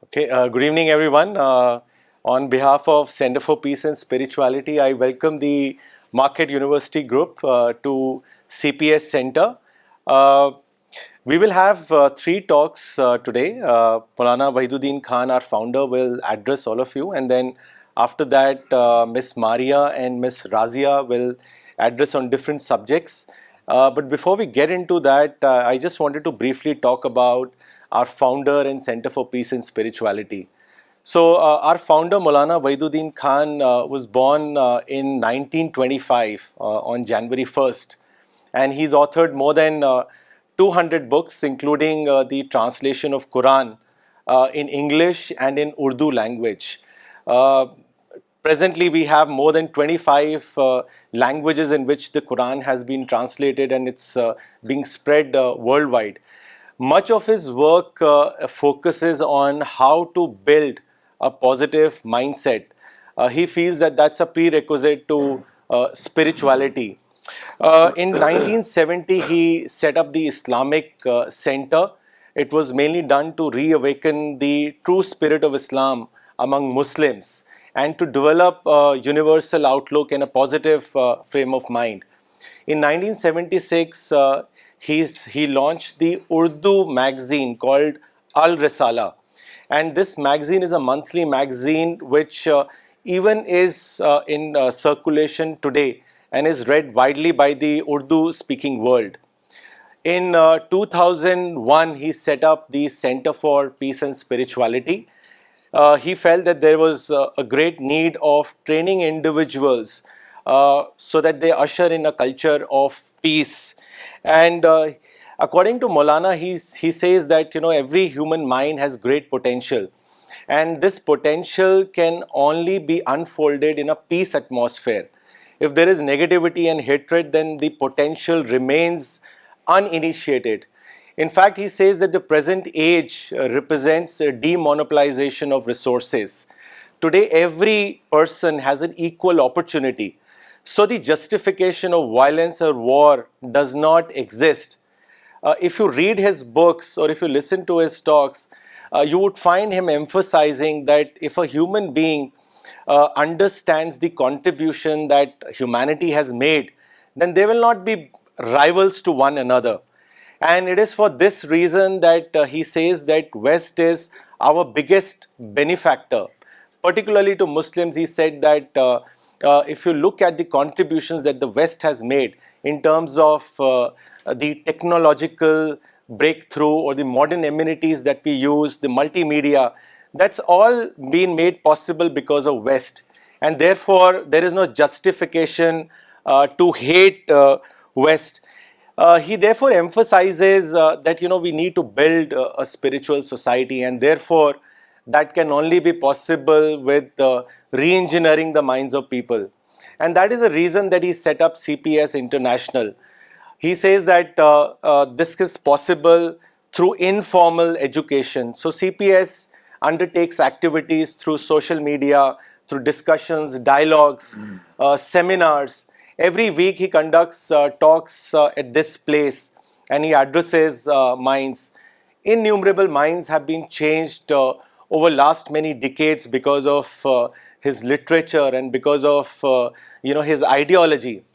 Okay, good evening, everyone. On behalf of Center for Peace and Spirituality, I welcome the Marquette University Group to CPS Center. Uh, we will have three talks today. Maulana Wahiduddin Khan, our founder, will address all of you, and then after that, Miss Maria and Miss Razia will address on different subjects. But before we get into that, I just wanted to briefly talk about our founder and Center for Peace and Spirituality. So, our founder Maulana Wahiduddin Khan was born in 1925 on January 1st, and he's authored more than 200 books, including the translation of Quran in English and in Urdu language. Uh, Presently, we have more than 25 languages in which the Quran has been translated, and it's being spread worldwide. Much of his work focuses on how to build a positive mindset. He feels that that's a prerequisite to spirituality. In 1970, he set up the Islamic Center. It was mainly done to reawaken the true spirit of Islam among Muslims and to develop a universal outlook and a positive frame of mind. In 1976, he launched the Urdu magazine called Al Risala. And this magazine is a monthly magazine which even is in circulation today and is read widely by the Urdu speaking world. In 2001, he set up the Center for Peace and Spirituality. He felt that there was a great need of training individuals so that they usher in a culture of peace. And according to Maulana, he says that every human mind has great potential, and this potential can only be unfolded in a peace atmosphere. If there is negativity and hatred, then the potential remains uninitiated. In fact, he says that the present age represents a demonopolization of resources. Today, every person has an equal opportunity. So, the justification of violence or war does not exist. If you read his books or if you listen to his talks, you would find him emphasizing that if a human being understands the contribution that humanity has made, then they will not be rivals to one another. And it is for this reason that he says that West is our biggest benefactor. Particularly to Muslims, he said that if you look at the contributions that the West has made in terms of the technological breakthrough or the modern amenities that we use, the multimedia, that's all been made possible because of West. And therefore, there is no justification to hate West. He therefore emphasizes that we need to build a spiritual society, and therefore that can only be possible with re-engineering the minds of people. And that is the reason that he set up CPS International. He says that this is possible through informal education. So CPS undertakes activities through social media, through discussions, dialogues, seminars. Every week he conducts talks at this place, and he addresses minds. Innumerable minds have been changed over last many decades because of his literature and because of his ideology.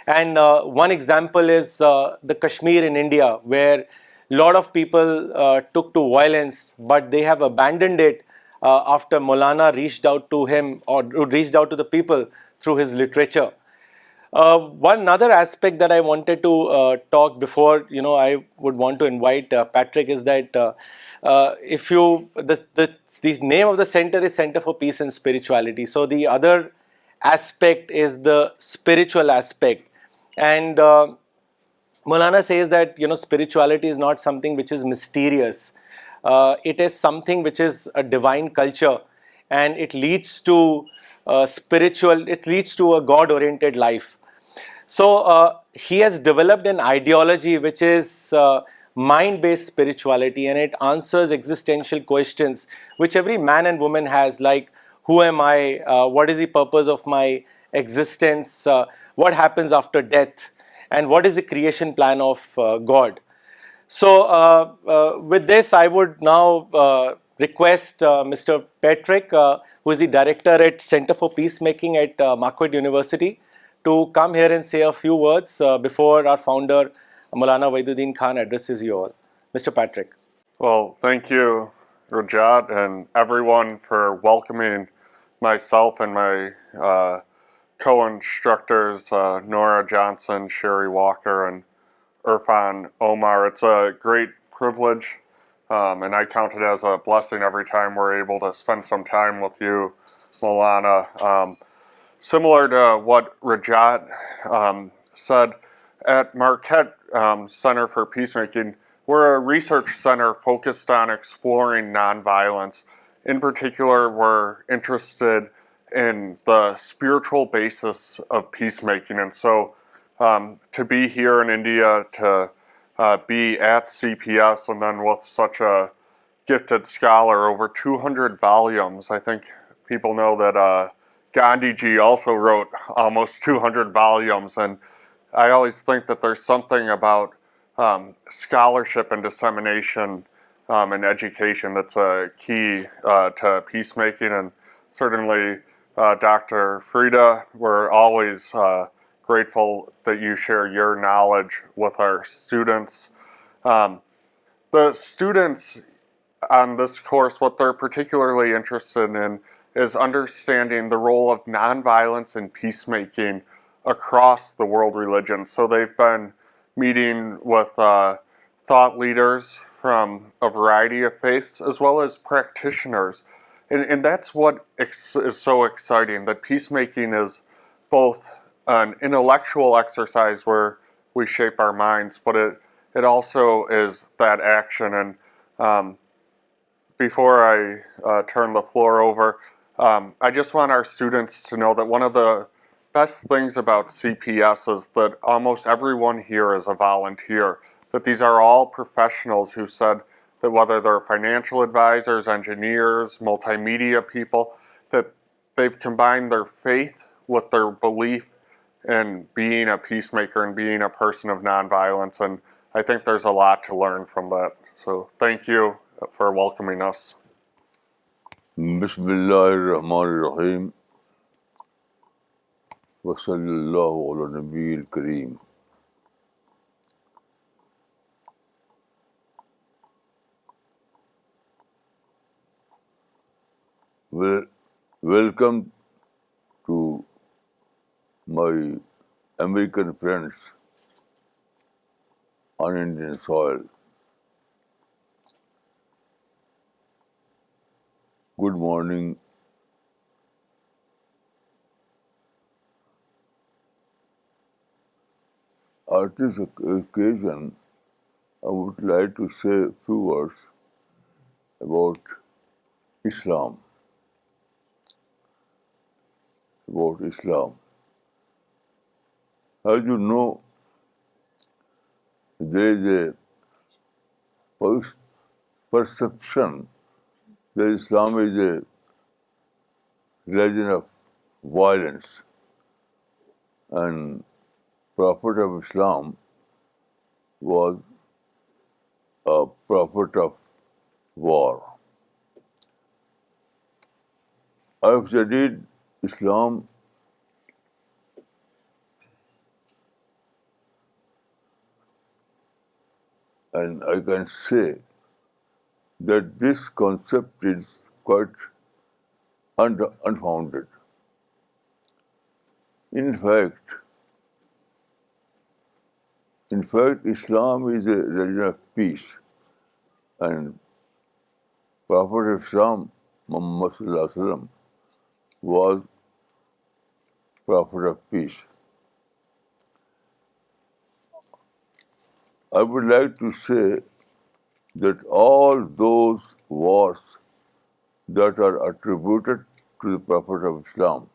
And one example is the Kashmir in India, where a lot of people took to violence, but they have abandoned it after Maulana reached out to him or reached out to the people through his literature. One other aspect that I wanted to talk before, I would want to invite Patrick, is that if you, the name of the center is Center for Peace and Spirituality. So the other aspect is the spiritual aspect. And Maulana says that, spirituality is not something which is mysterious. It is something which is a divine culture, and it leads to it leads to a God-oriented life. So he has developed an ideology which is mind-based spirituality, and it answers existential questions which every man and woman has, like who am I, what is the purpose of my existence, what happens after death, and what is the creation plan of God. So with this, I would now request Mr. Patrick, who is the director at Center for Peacemaking at Marquette University, to come here and say a few words before our founder, Maulana Wahiduddin Khan, addresses you all. Mr. Patrick. Well, thank you, Rajat, and everyone for welcoming myself and my co-instructors, Nora Johnson, Sherry Walker, and Irfan Omar. It's a great privilege, and I count it as a blessing every time we're able to spend some time with you, Maulana. Similar to what Rajat said, at Marquette Center for Peacemaking, we're a research center focused on exploring nonviolence. In particular, we're interested in the spiritual basis of peacemaking. And so to be here in India, to be at CPS, and then with such a gifted scholar, over 200 volumes. I think people know that Gandhiji also wrote almost 200 volumes, and I always think that there's something about scholarship and dissemination and education that's a key to peacemaking. And certainly, Dr. Frida, we're always grateful that you share your knowledge with our students. The students on this course, what they're particularly interested in is understanding the role of nonviolence and peacemaking across the world religions. So they've been meeting with thought leaders from a variety of faiths as well as practitioners. And that's what is so exciting, that peacemaking is both an intellectual exercise where we shape our minds, but it also is that action. And before I turn the floor over, I just want our students to know that one of the best things about CPS is that almost everyone here is a volunteer, that these are all professionals who said that whether they're financial advisors, engineers, multimedia people, that they've combined their faith with their belief in being a peacemaker and being a person of nonviolence. And I think there's a lot to learn from that. So thank you for welcoming us. Bismillahirrahmanirrahim. Wa sallallahu ala nabiyil kareem. Welcome to my American friends on Indian soil. Good morning. At this occasion, I would like to say a few words about Islam. As you know, there is a perception that Islam is a religion of violence, and Prophet of Islam was a prophet of war. I've studied Islam and I can say that this concept is quite unfounded. In fact, Islam is a religion of peace, and Prophet of Islam, Muhammad Sallallahu Alaihi Wasallam, was prophet of peace. I would like to say that all those wars that are attributed to the Prophet of Islam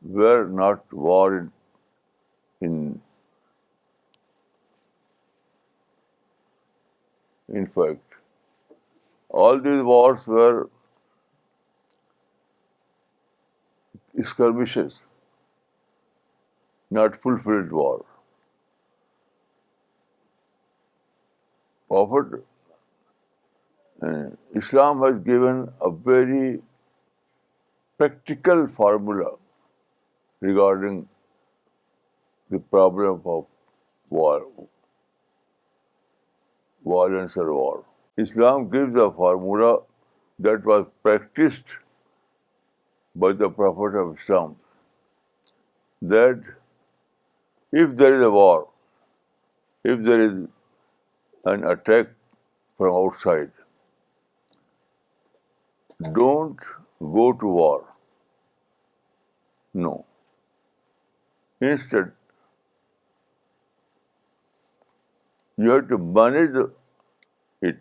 were not war in fact. All these wars were skirmishes, not fulfilled war. Prophet Islam has given a very practical formula regarding the problem of war, violence or war. Islam gives a formula that was practiced by the Prophet of Islam, that if there is a war, if there is an attack from outside, don't go to war. No. Instead, you have to manage it.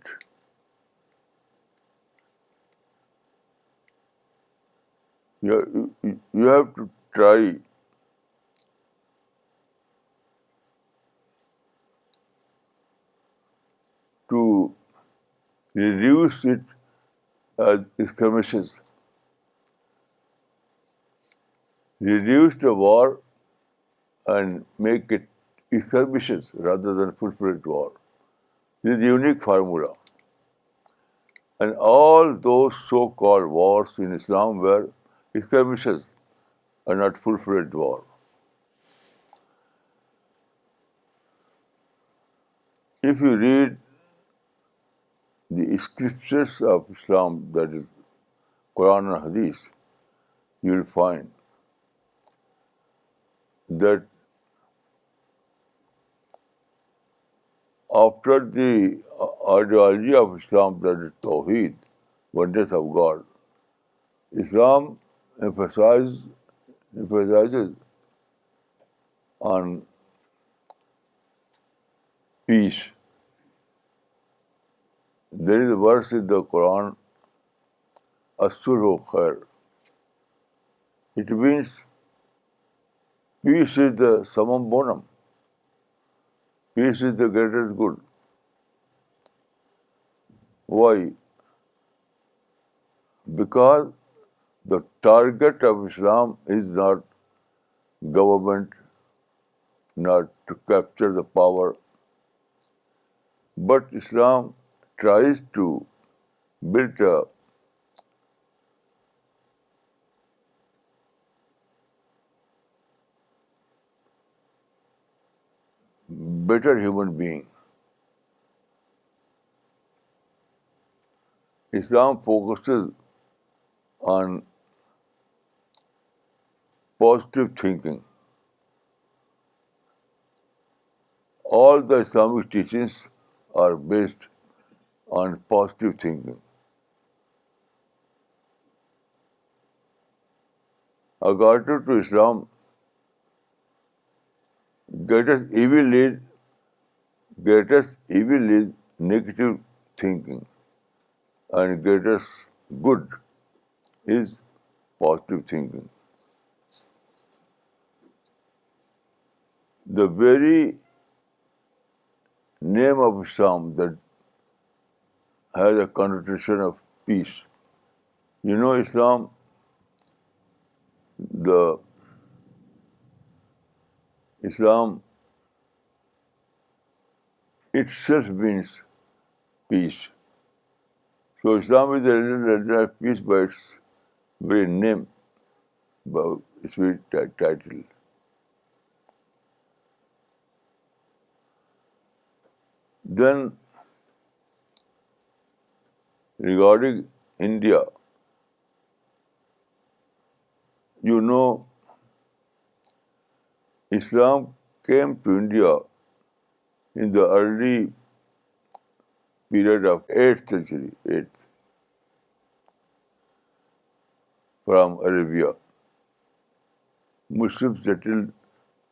You have to try to reduce it as skirmishes. Reduce the war and make it skirmishes rather than full-fledged war. This is a unique formula. And all those so-called wars in Islam were skirmishes and not full-fledged war. If you read the scriptures of Islam, that is Quran and Hadith, you will find that after the ideology of Islam, that is Tawheed, oneness of God, Islam emphasizes on peace. There is a verse in the Quran, As-sulhu khair. It means peace is the summum bonum. Peace is the greatest good. Why? Because the target of Islam is not government, not to capture the power, but Islam tries to build a better human being. Islam focuses on positive thinking. All the Islamic teachings are based on positive thinking. According to Islam, greatest evil is negative thinking, and greatest good is positive thinking. The very name of Islam that has a connotation of peace. You know, the Islam itself means peace. So Islam is a religion of peace by its very name, by its very title. Then, regarding India, you know, Islam came to India in the early period of 8th century, 8th, from Arabia. Muslims settled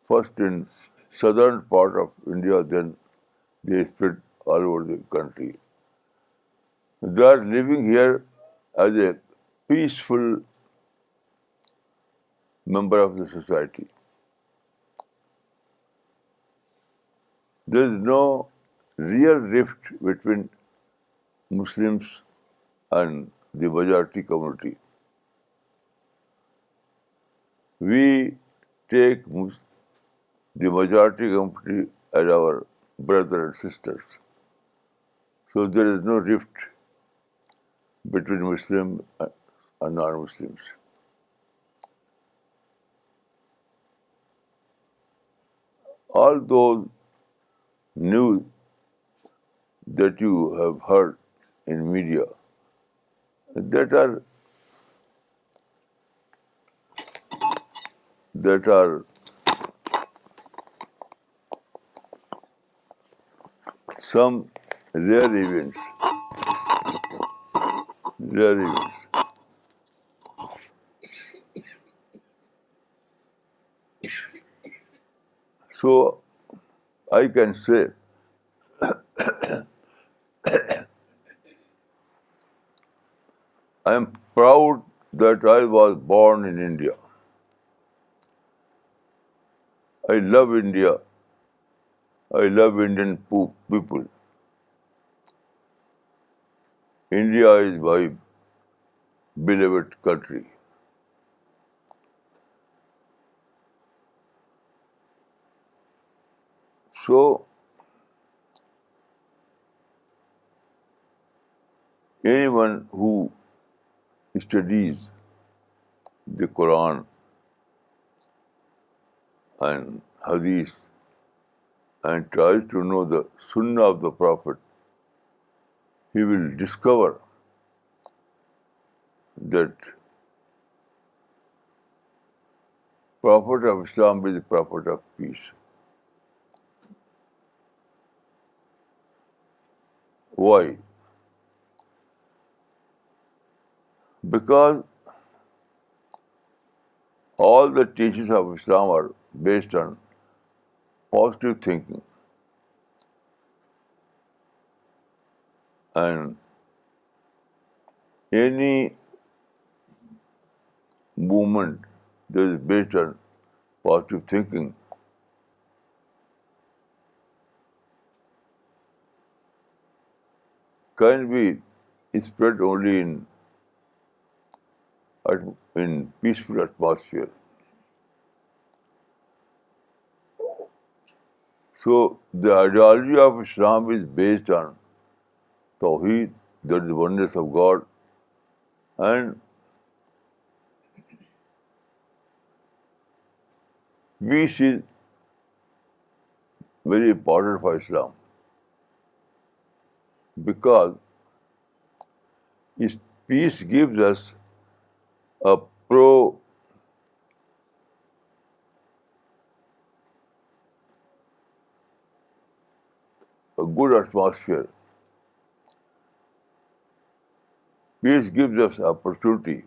first in southern part of India, then they spread all over the country. They are living here as a peaceful member of the society. There is no real rift between Muslims and the majority community. We take the majority community as our brothers and sisters. So there is no rift between Muslims and non-Muslims. All those news that you have heard in media that are some rare events, rare events. So I can say I am proud that I was born in India. I love India. I love Indian people. India is my beloved country. So anyone who studies the Quran and Hadith and tries to know the Sunnah of the Prophet, he will discover that Prophet of Islam is the Prophet of peace. Why? Because all the teachings of Islam are based on positive thinking, and any movement that is based on positive thinking can be spread only in peaceful atmosphere. So the ideology of Islam is based on Tawheed, that is the oneness of God, and peace is very important for Islam because peace gives us a pro a good atmosphere. Peace gives us opportunity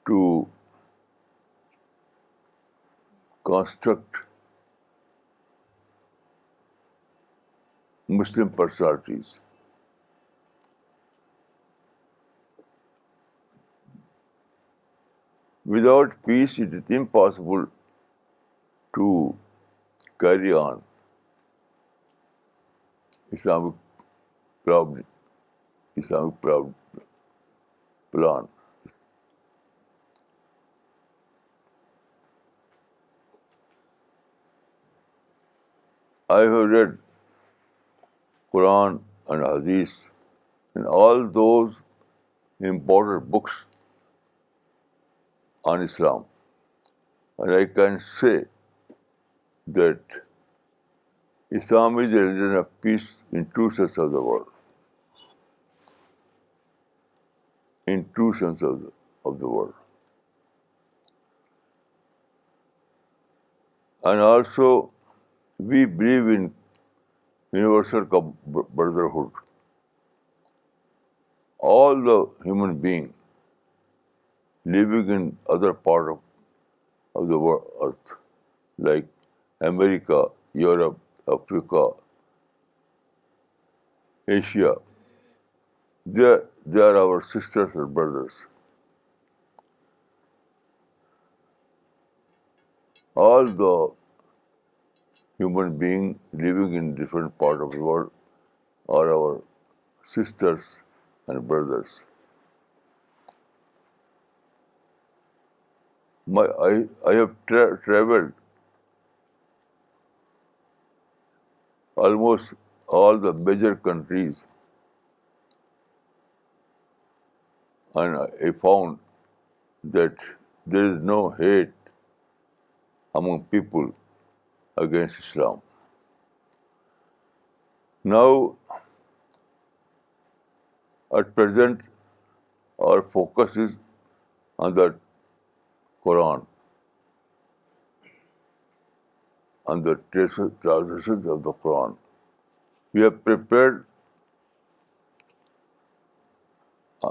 to construct Muslim personalities. Without peace, it is impossible to carry on Islamic problem, Islamic plan. I have read Quran and Hadith and all those important books on Islam, and I can say that Islam is a religion of peace in two senses of the word. In true sense of the word. And also, we believe in universal brotherhood. All the human beings living in other part of the world, earth, like America, Europe, Africa, Asia, they are our sisters and brothers. All the human beings living in different part of the world are our sisters and brothers. I have traveled almost all the major countries, and I found that there is no hate among people against Islam. Now, at present, our focus is on the Quran, on the translations of the Quran. We have prepared a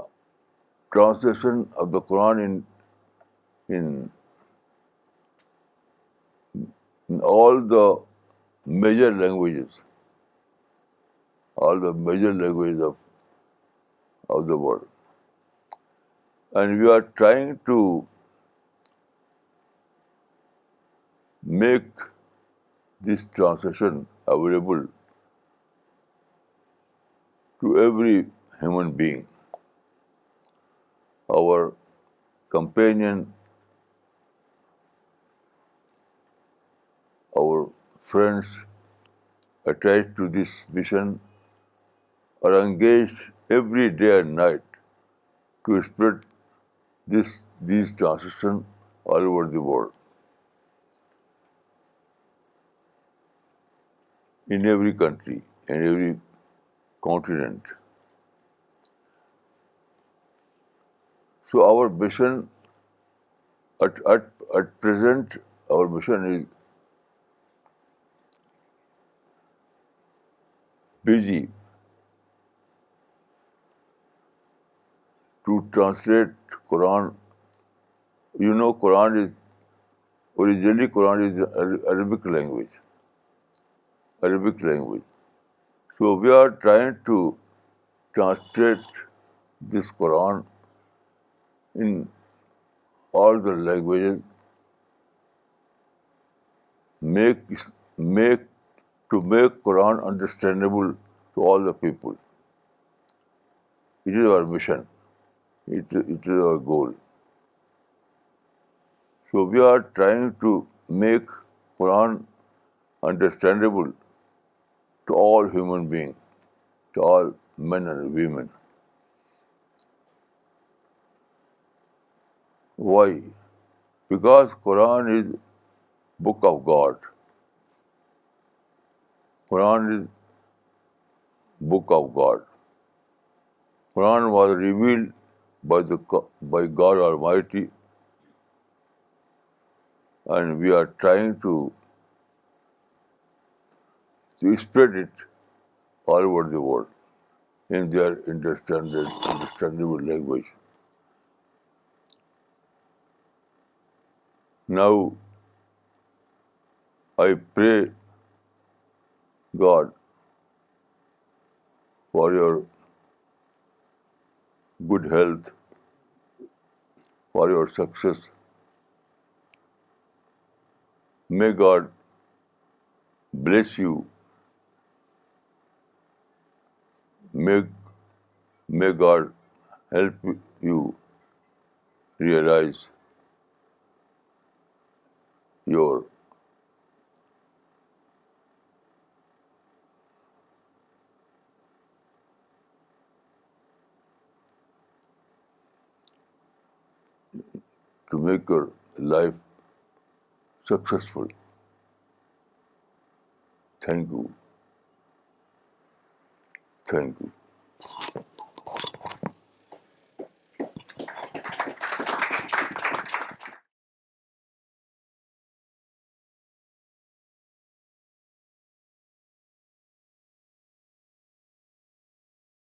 translation of the Quran in, in all the major languages, of the world. And we are trying to make this translation available to every human being. Our companion, our friends attached to this mission are engaged every day and night to spread these translations all over the world, in every country, in every continent. So our mission at present, our mission is busy to translate Quran. You know, Quran is Arabic language. So we are trying to translate this Quran in all the languages, make Quran understandable to all the people. It is our mission. It is our goal. So we are trying to make Quran understandable to all human beings, to all men and women. Why? Because Quran is book of God. Quran is book of God. Quran was revealed by God Almighty, and we are trying to spread it all over the world in their understandable language. Now, I pray God for your good health, for your success. May God bless you. May God help you realize your to make your life successful. Thank you. Thank you.